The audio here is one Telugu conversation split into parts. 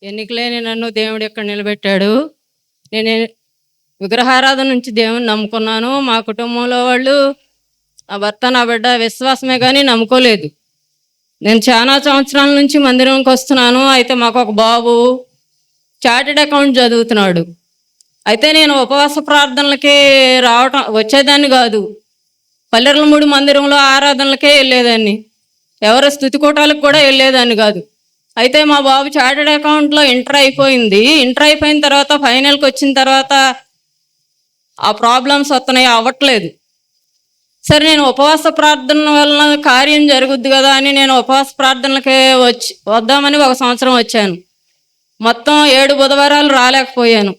ఎన్నికలేని నన్ను దేవుడు ఇక్కడ నిలబెట్టాడు. నేను విగ్రహారాధన నుంచి దేవుని నమ్ముకున్నాను. మా కుటుంబంలో వాళ్ళు ఆ భర్త నా బిడ్డ విశ్వాసమే కానీ నమ్ముకోలేదు. నేను చాలా సంవత్సరాల నుంచి మందిరంకి వస్తున్నాను. అయితే మాకు ఒక బాబు చార్టెడ్ అకౌంట్ చదువుతున్నాడు. అయితే నేను ఉపవాస ప్రార్థనలకి వచ్చేదాన్ని కాదు. పల్లెర్లమూడి మందిరంలో ఆరాధనలకే వెళ్ళేదాన్ని. ఎవరి స్తుతికూటాలకు కూడా వెళ్ళేదాన్ని కాదు. అయితే మా బాబు చార్టెడ్ అకౌంట్లో ఇంటర్ అయిపోయింది. ఇంటర్ అయిపోయిన తర్వాత ఫైనల్కి వచ్చిన తర్వాత ఆ ప్రాబ్లమ్స్ వస్తున్నాయి, అవ్వట్లేదు. సరే నేను ఉపవాస ప్రార్థన వలన కార్యం జరుగుద్ది కదా అని నేను ఉపవాస ప్రార్థనలకే వద్దామని ఒక సంవత్సరం వచ్చాను. మొత్తం 7 బుధవారాలు రాలేకపోయాను.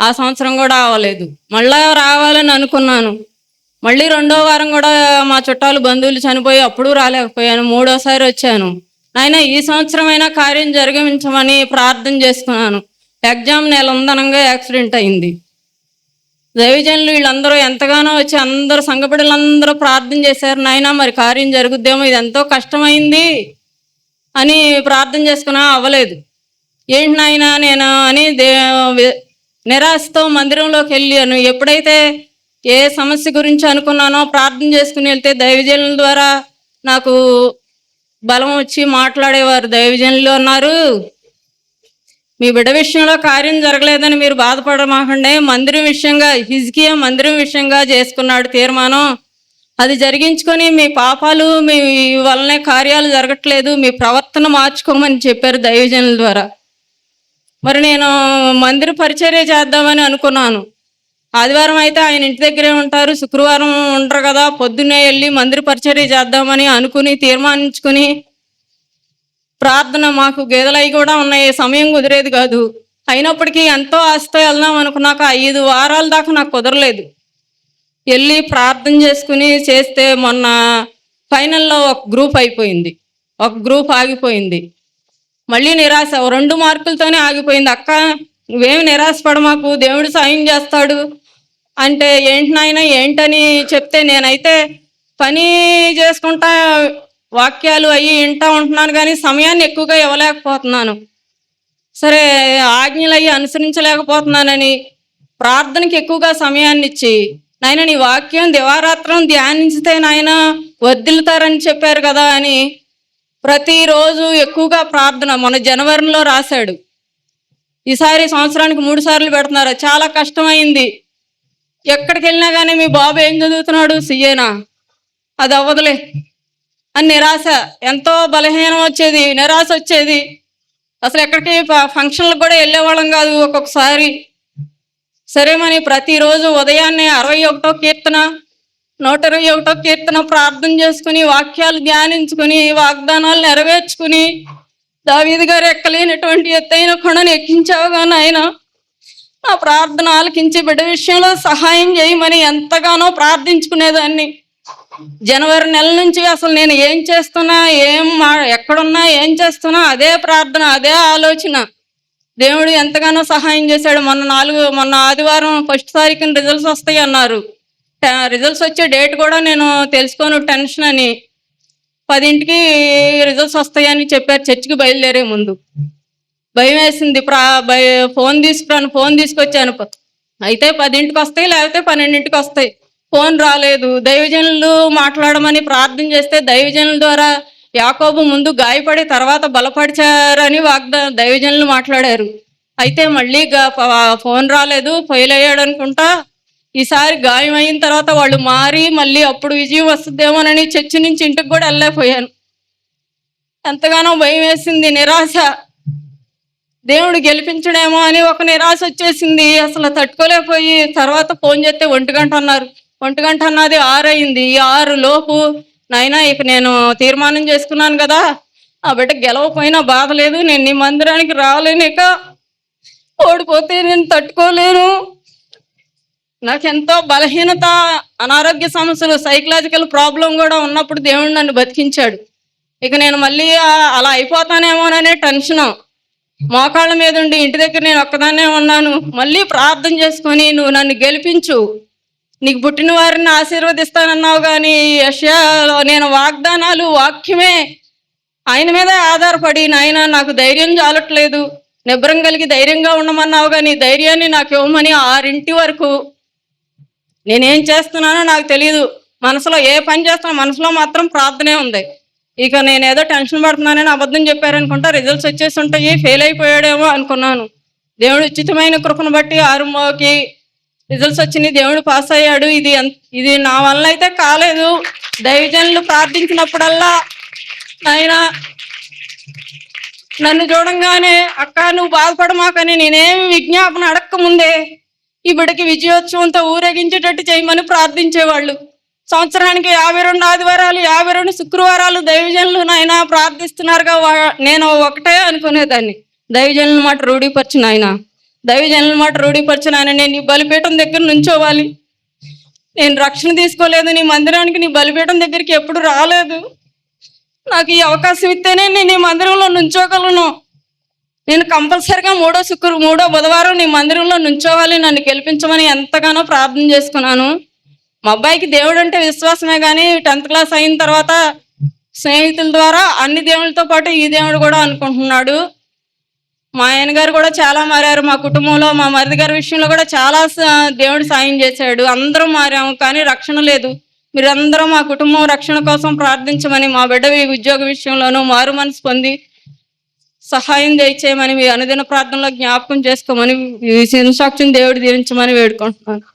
ఆ సంవత్సరం కూడా అవ్వలేదు. మళ్ళా రావాలని అనుకున్నాను. మళ్ళీ 2వ వారం కూడా మా చుట్టాలు బంధువులు చనిపోయి అప్పుడు రాలేకపోయాను. 3వసారి వచ్చాను. నాయన ఈ సంవత్సరమైనా కార్యం జరిగించమని ప్రార్థన చేసుకున్నాను. ఎగ్జామ్ నెల ఉందనంగా యాక్సిడెంట్ అయింది. దైవజనులు వీళ్ళందరూ ఎంతగానో వచ్చి అందరూ సంఘబిడ్డలందరూ ప్రార్థన చేశారు. నాయన మరి కార్యం జరుగుద్దేమో, ఇది ఎంతో కష్టమైంది అని ప్రార్థన చేసుకున్నా, అవ్వలేదు. ఏంటి నాయన నేను అని నిరాశతో మందిరంలోకి వెళ్ళాను. ఎప్పుడైతే ఏ సమస్య గురించి అనుకున్నానో ప్రార్థన చేసుకుని వెళ్తే దైవజనుల ద్వారా నాకు బలం వచ్చి మాట్లాడేవారు. దైవజనులు అన్నారు, మీ బిడ్డ విషయంలో కార్యం జరగలేదని మీరు బాధపడమాకండి. మందిరం విషయంగా హిజ్కియా మందిరం విషయంగా చేసుకున్నాడు తీర్మానం, అది జరిగించుకొని మీ పాపాలు మీ వల్లనే కార్యాలు జరగట్లేదు, మీ ప్రవర్తన మార్చుకోమని చెప్పారు దైవజనుల ద్వారా. మరి నేను మందిర పరిచర్య చేద్దామని అనుకున్నాను. ఆదివారం అయితే ఆయన ఇంటి దగ్గరే ఉంటారు, శుక్రవారం ఉండరు కదా, పొద్దున్నే వెళ్ళి మందిర పరిచర్య చేద్దామని అనుకుని తీర్మానించుకుని ప్రార్థన, మాకు గేదెలవి కూడా ఉన్నాయి, సమయం కుదిరేది కాదు. అయినప్పటికీ ఎంతో ఆశతో వెళ్దాం అనుకున్నాక 5 వారాల దాకా నాకు కుదరలేదు. వెళ్ళి ప్రార్థన చేసుకుని చేస్తే మొన్న ఫైనల్లో ఒక గ్రూప్ అయిపోయింది, ఒక గ్రూప్ ఆగిపోయింది. మళ్ళీ నిరాశ, 2 మార్కులతోనే ఆగిపోయింది. అక్క నువ్వేమి నిరాశపడ, మాకు దేవుడు సాయం చేస్తాడు అంటే ఏంటి నాయన ఏంటని చెప్తే, నేనైతే పని చేసుకుంటా వాక్యాలు అవి వింటా ఉంటున్నాను కానీ సమయాన్ని ఎక్కువగా ఇవ్వలేకపోతున్నాను. సరే ఆజ్ఞలు అవి అనుసరించలేకపోతున్నానని ప్రార్థనకి ఎక్కువగా సమయాన్ని ఇచ్చి, నాయన నీ వాక్యం దివారాత్రం ధ్యానించితే నాయన వర్ధిల్లుతారని చెప్పారు కదా అని ప్రతిరోజు ఎక్కువగా ప్రార్థన. మన జనవరిలో రాశాడు. ఈసారి సంవత్సరానికి 3 సార్లు పెడుతున్నారు. చాలా కష్టమైంది. ఎక్కడికి వెళ్ళినా కానీ మీ బాబు ఏం చదువుతున్నాడు, సిఏనా, అది అవ్వదులే అని నిరాశ, ఎంతో బలహీనం వచ్చేది, నిరాశ వచ్చేది. అసలు ఎక్కడికి ఫంక్షన్లకు కూడా వెళ్ళేవాళ్ళం కాదు ఒక్కొక్కసారి. సరే మరి ప్రతిరోజు ఉదయాన్నే 61వ కీర్తన 121వ కీర్తన ప్రార్థన చేసుకుని వాక్యాలు ధ్యానించుకుని వాగ్దానాలు నెరవేర్చుకుని, దావీదు గారు ఎక్కలేనటువంటి ఎత్తైన కొండను ఎక్కించావుగా నాయన, నా ప్రార్థన ఆలకించి బిడ్డ విషయంలో సహాయం చేయమని ఎంతగానో ప్రార్థించుకునేదాన్ని. జనవరి నెల నుంచి అసలు నేను ఏం చేస్తున్నా, ఎక్కడున్నా ఏం చేస్తున్నా అదే ప్రార్థన, అదే ఆలోచన. దేవుడు ఎంతగానో సహాయం చేశాడు. మొన్న ఆదివారం 1వ తారీఖున రిజల్ట్స్ వస్తాయి అన్నారు. రిజల్ట్స్ వచ్చే డేట్ కూడా నేను తెలుసుకోను, టెన్షన్ అని. 10ంటికి రిజల్ట్స్ వస్తాయని చెప్పారు. చర్చికి బయలుదేరే ముందు భయం వేసింది. ఫోన్ తీసుకొచ్చాను. అయితే 10ంటికి వస్తాయి, లేకపోతే 12ంటికి వస్తాయి. ఫోన్ రాలేదు. దైవజనులు మాట్లాడమని ప్రార్థన చేస్తే దైవజనుల ద్వారా యాకోబు ముందు గాయపడి తర్వాత బలపరిచారని దైవజనులు మాట్లాడారు. అయితే మళ్ళీ ఫోన్ రాలేదు, ఫెయిల్ అయ్యాడు అనుకుంటా. ఈసారి గాయం అయిన తర్వాత వాళ్ళు మారి మళ్ళీ అప్పుడు విజయం వస్తుందేమోనని చర్చి నుంచి ఇంటికి కూడా వెళ్ళలేకపోయాను. ఎంతగానో భయం వేసింది, నిరాశ. దేవుడు గెలిపించడేమో అని ఒక నిరాశ వచ్చేసింది. అసలు తట్టుకోలేకపోయి తర్వాత ఫోన్ చేస్తే 1 గంట అన్నారు. 1 గంట అన్నది 6 అయింది. ఈ 6 లోపు నాయనా ఇక నేను తీర్మానం చేసుకున్నాను కదా, ఆ బిడ్డ గెలవపోయినా బాధ లేదు, నేను నీ మందిరానికి రాలేను, ఇక ఓడిపోతే నేను తట్టుకోలేను, నాకెంతో బలహీనత, అనారోగ్య సమస్యలు, సైకలాజికల్ ప్రాబ్లం కూడా ఉన్నప్పుడు దేవుడు నన్ను బతికించాడు. ఇక నేను మళ్ళీ అలా అయిపోతానేమోననే టెన్షన్. మోకాళ్ళ మీద ఉండి ఇంటి దగ్గర నేను ఒక్కదాన్నే ఉన్నాను. మళ్ళీ ప్రార్థన చేసుకొని నువ్వు నన్ను గెలిపించు, నీకు పుట్టిన వారిని ఆశీర్వదిస్తానన్నావు కానీ యెషయాలో నేను వాగ్దానాలు వాక్యమే ఆయన మీదే ఆధారపడి, నాయన నాకు ధైర్యం చాలట్లేదు, నిబ్బరం కలిగి ధైర్యంగా ఉండమన్నావు కానీ ధైర్యాన్ని నాకు ఇవ్వమని 6 వరకు నేనేం చేస్తున్నానో నాకు తెలియదు. మనసులో ఏ పని చేస్తున్నా మనసులో మాత్రం ప్రార్థనే ఉంది. ఇక నేనేదో టెన్షన్ పడుతున్నానని అబద్ధం చెప్పారనుకుంటా, రిజల్ట్స్ వచ్చేసి ఉంటాయి, ఫెయిల్ అయిపోయాడేమో అనుకున్నాను. దేవుడు ఉచితమైన కృపను బట్టి 6కి రిజల్ట్స్ వచ్చినాయి, దేవుడు పాస్ అయ్యాడు. ఇది నా వల్ల అయితే కాలేదు. దైవజనులు ప్రార్థించినప్పుడల్లా ఆయన నన్ను చూడంగానే, అక్క నువ్వు బాధపడమాకని నేనేమి విజ్ఞాపన అడక్క ముందే ఈ బిడ్డకి విజయోత్సవంతో ఊరేగించేటట్టు చేయమని ప్రార్థించేవాళ్ళు. సంవత్సరానికి 52 ఆదివారాలు, 52 శుక్రవారాలు దైవజనులు నాయన ప్రార్థిస్తున్నారుగా. నేను ఒకటే అనుకునేదాన్ని, దైవజనుల మాట రూఢీపరచిన ఆయన, దైవజనుల మాట రూఢీపరచిన ఆయన, నేను నీ బలిపీఠం దగ్గర నుంచోవాలి. నేను రక్షణ తీసుకోలేదు, నీ మందిరానికి నీ బలిపీఠం దగ్గరికి ఎప్పుడు రాలేదు. నాకు ఈ అవకాశం ఇస్తేనే నేను ఈ మందిరంలో నుంచోగలను. నేను కంపల్సరిగా మూడో బుధవారం నీ మందిరంలో నుంచోవాలి, నన్ను గెలిపించమని ఎంతగానో ప్రార్థన చేసుకున్నాను. మా అబ్బాయికి దేవుడు అంటే విశ్వాసమే, కానీ 10th క్లాస్ అయిన తర్వాత స్నేహితుల ద్వారా అన్ని దేవుళ్ళతో పాటు ఈ దేవుడు కూడా అనుకుంటున్నాడు. మా ఆయన గారు కూడా చాలా మారారు. మా కుటుంబంలో మా మరిది గారి విషయంలో కూడా చాలా దేవుడు సాయం చేశాడు. అందరం మారాము, కానీ రక్షణ లేదు. మీరందరూ మా కుటుంబం రక్షణ కోసం ప్రార్థించమని, మా బిడ్డ ఉద్యోగ విషయంలోనూ మారు మనసు పొంది సహాయం దయచేయమని, మీ అనుదిన ప్రార్థనలో జ్ఞాపకం చేసుకోమని, ఈ సాక్ష్యం దేవుడు దీవించమని వేడుకుంటున్నాను.